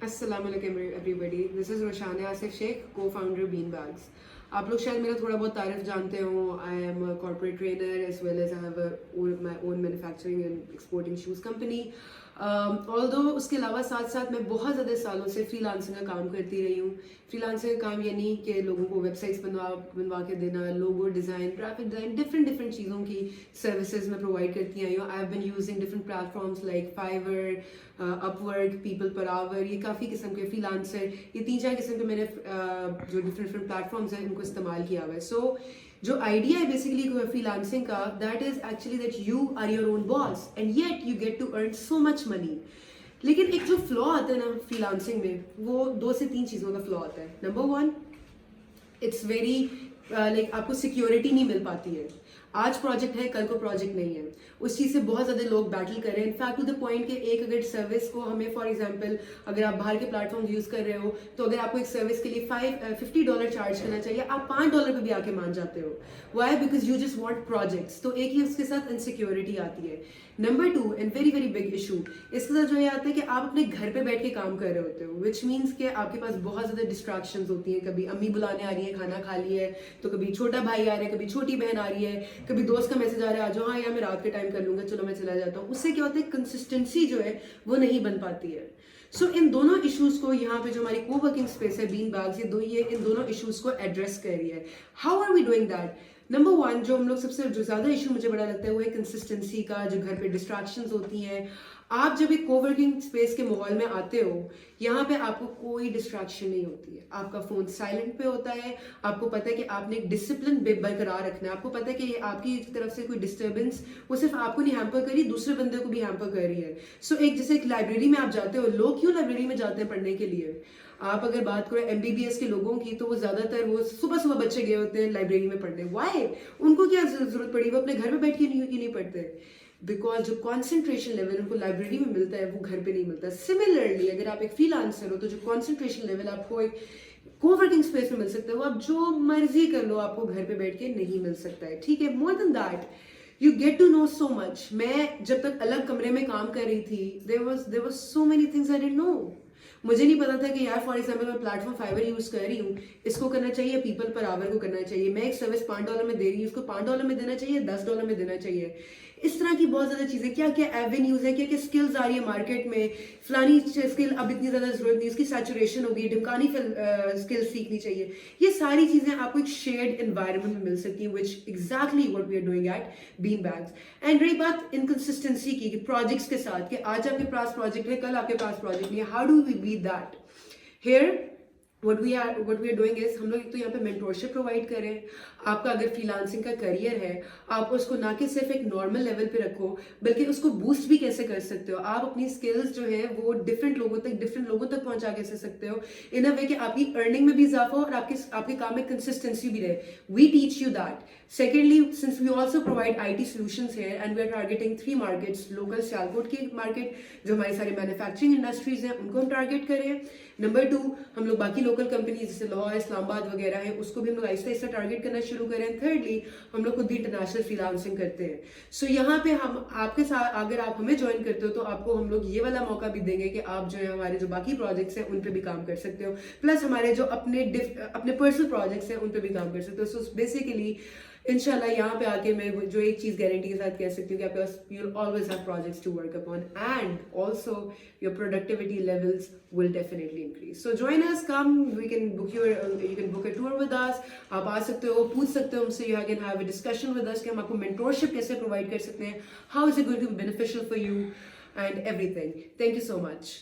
Assalamualaikum everybody. This is Roshana Asif Sheikh, co-founder Beanbags. आप लोग शायद मेरा थोड़ा बहुत तारीफ जानते हो. I am a corporate trainer as well as I have my own manufacturing and exporting shoes company. Although उसके अलावा साथ साथ मैं बहुत ज़्यादा सालों से फ्रीलांसिंग का काम करती रही हूँ. फ्रीलांसिंग का काम यानी कि लोगों को वेबसाइट्स बनवा के देना, logo design, graphic design, different चीज़ों की सर्विसेज मैं प्रोवाइड करती आई हूँ. I have been using different platforms like Fiverr, Upwork, people per hour, ये काफ़ी किस्म के फ्रीलांसर, ये 3-4 किस्म के मैंने जो डिफरेंट प्लेटफॉर्म्स हैं इनको इस्तेमाल किया हुआ है. सो जो आइडिया है बेसिकली फ्रीलांसिंग का, that is actually that you are your own boss and yet you get to earn so much money. लेकिन एक जो फ्लॉ आता है ना फ्रीलांसिंग में, वो 2 से 3 चीज़ों का फ्लॉ आता है. नंबर 1, इट्स वेरी लाइक आपको सिक्योरिटी नहीं मिल पाती है. आज प्रोजेक्ट है, कल को प्रोजेक्ट नहीं है. उस चीज़ से बहुत ज़्यादा लोग बैटल कर रहे हैं. इनफैक्ट टू द पॉइंट कि एक अगर सर्विस को हमें फॉर एग्जांपल अगर आप बाहर के प्लेटफॉर्म यूज़ कर रहे हो, तो अगर आपको एक सर्विस के लिए $50 चार्ज करना चाहिए, आप $5 पे भी आके मान जाते हो. Why? Because you just want projects. तो एक ही उसके साथ इनसिक्योरिटी आती है. Number 2 and very very big issue इसके साथ जो ये आता है कि आप अपने घर पे बैठ के काम कर रहे होते हो, विच मीन्स कि आपके पास बहुत ज़्यादा डिस्ट्रैक्शंस होती हैं. कभी अम्मी बुलाने आ रही है, खाना खा ली है, तो कभी छोटा भाई आ रहा है, कभी छोटी बहन आ रही है, कभी दोस्त का मैसेज आ रहा है, आ जाओ, हाँ यार मैं रात के टाइम कर लूंगा, चलो मैं चला जाता हूँ. उससे क्या होता है, कंसिस्टेंसी जो है वो नहीं बन पाती है. सो इन दोनों इश्यूज को यहाँ पे जो हमारी को वर्किंग स्पेस है बीनबैग्स, ये इन दोनों इश्यूज को एड्रेस कर रही है. How are we doing that? Number 1 जो हम लोग सबसे जो ज़्यादा इशू मुझे बड़ा लगता है वो है कंसिस्टेंसी का. जो घर पे डिस्ट्रैक्शंस होती हैं, आप जब एक कोवर्किंग स्पेस के माहौल में आते हो, यहाँ पे आपको कोई डिस्ट्रैक्शन नहीं होती है. आपका फ़ोन साइलेंट पे होता है. आपको पता है कि आपने एक डिसिप्लिन बरकरार रखना है. आपको पता है कि आपकी तरफ से कोई डिस्टर्बेंस वो सिर्फ आपको नहीं हैम्पर कर रही, दूसरे बंदे को भी हैम्पर कर रही है. सो एक जैसे एक लाइब्रेरी में आप जाते हो, लोग क्यों लाइब्रेरी में जाते हैं पढ़ने के लिए? आप अगर बात करें MBBS के लोगों की, तो वो ज़्यादातर वो सुबह सुबह बच्चे गए होते हैं लाइब्रेरी में पढ़ने. वाई? उनको क्या जरूरत पड़ी? वो अपने घर में बैठ के नहीं पढ़ते. बिकॉज जो कॉन्सेंट्रेशन लेवल उनको लाइब्रेरी में मिलता है वो घर पे नहीं मिलता. सिमिलरली अगर आप एक फ्रीलांसर हो, तो जो कॉन्सेंट्रेशन लेवल आपको एक कोवर्किंग स्पेस में मिल सकता है, वो आप जो मर्जी कर लो, आपको घर पे बैठ के नहीं मिल सकता है. ठीक है. More than that, you get to know so much. मैं जब तक अलग कमरे में काम कर रही थी, there was so many things I didn't know. मुझे नहीं पता था कि यार फॉर एग्जाम्पल मैं प्लेटफॉर्म फाइवर यूज कर रही हूँ, इसको करना चाहिए पीपल पर आवर को करना चाहिए. मैं एक सर्विस $5 में दे रही हूँ, उसको $5 में देना चाहिए, $10 में देना चाहिए. इस तरह की बहुत ज़्यादा चीज़ें, क्या क्या एवेन्यूज़ है, क्या क्या स्किल्स आ रही है मार्केट में. फलानी स्किल अब इतनी ज़्यादा ज़रूरत नहीं, उसकी सैचुरेशन होगी, ढिमकानी स्किल सीखनी चाहिए. ये सारी चीज़ें आपको एक शेयर्ड एनवायरनमेंट में मिल सकती हैं, which exactly what we are doing at beanbags. And रही बात इनकंसिस्टेंसी की, प्रोजेक्ट्स के साथ, कि आज आपके पास प्रोजेक्ट है, कल आपके पास प्रोजेक्ट नहीं है. How do we beat that? Here what we are doing is, हम लोग तो यहाँ पे मेंटोरशिप प्रोवाइड कर रहे हैं. आपका अगर फ्रीलांसिंग का करियर है, आप उसको ना कि सिर्फ एक नॉर्मल लेवल पे रखो, बल्कि उसको बूस्ट भी कैसे कर सकते हो. आप अपनी स्किल्स जो है वो डिफरेंट लोगों तक पहुंचा कैसे सकते हो, इन अ वे कि आपकी अर्निंग में भी इजाफा हो और आपके काम में कंसिस्टेंसी भी रहे. We teach you that. Secondly, since we also provide IT solutions here and we are targeting 3 markets. Local Sialkot की मार्केट, जो हमारी सारी मैन्युफैक्चरिंग इंडस्ट्रीज हैं, उनको हम टारगेट करें. नंबर 2, हम लोग बाकी लोकल कंपनीज जैसे लाहौर, इस्लामाबाद वगैरह हैं, उसको भी हम लोग आहिस्ता आहिस्ता टारगेट करना शुरू करें. थर्डली, हम लोग खुद भी इंटरनेशनल फ्रीलांसिंग करते हैं. सो यहाँ पे हम आपके साथ, अगर आप हमें ज्वाइन करते हो, तो आपको हम लोग ये वाला मौका भी देंगे कि आप जो है हमारे जो बाकी प्रोजेक्ट्स हैं उन पे भी काम कर सकते हो, प्लस हमारे जो अपने पर्सनल प्रोजेक्ट्स हैं उन पे भी काम कर सकते हो. सो बेसिकली इंशाल्लाह यहाँ पे आके मैं जो एक चीज़ गारंटी के साथ कह सकती हूँ कि आपके पास you will always have projects to work upon, and also your productivity levels will definitely increase. So join us, come, you can book a tour with us. आप आ सकते हो, पूछ सकते हो हमसे, you can have a discussion with us कि हम आपको मेंटोरशिप कैसे प्रोवाइड कर सकते हैं, how is it going to be beneficial for you and everything. Thank you so much.